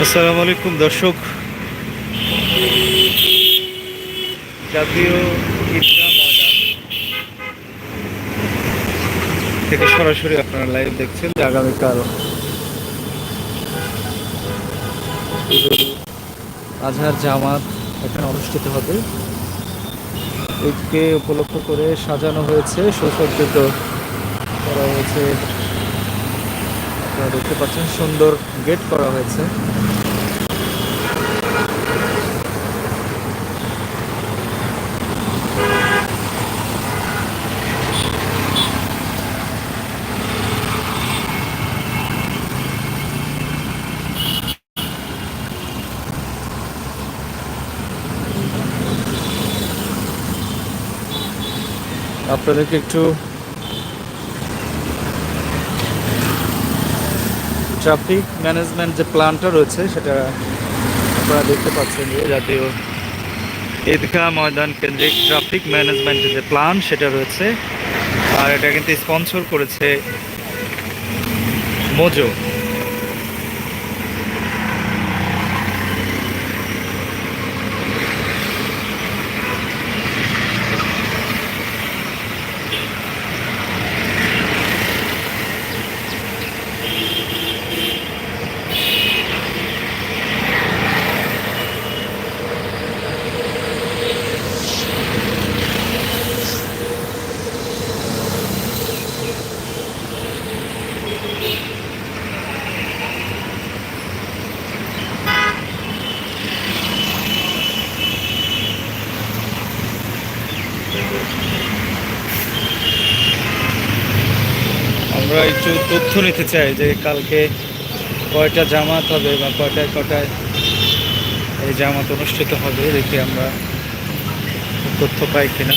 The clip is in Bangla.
আসসালামু আলাইকুম দর্শক। জাতীয় ঈদগাহ ময়দান থেকে সরাসরি আপনারা লাইভ দেখছেন যে আগামীকাল ঈদুল আজহার জামাত এখানে অনুষ্ঠিত হবে। ঈদকে উপলক্ষ করে সাজানো হয়েছে, সুসজ্জিত করা হয়েছে। আপনারা দেখতে পাচ্ছেন সুন্দর গেট করা হয়েছে। আপনাদেরকে একটু ট্রাফিক ম্যানেজমেন্ট যে প্ল্যানটা রয়েছে সেটা আপনারা দেখতে পাচ্ছেন যে জাতীয় ঈদগাহ ময়দান কেন্দ্রিক ট্রাফিক ম্যানেজমেন্টের যে প্ল্যান সেটা রয়েছে। আর এটা কিন্তু স্পন্সর করেছে মোজো। আমরা একটু তথ্য নিতে চাই যে কালকে কয়টা জামাত হবে বা কয়টায় কয়টায় এই জামাত অনুষ্ঠিত হবে, দেখি আমরা তথ্য পাই কিনা।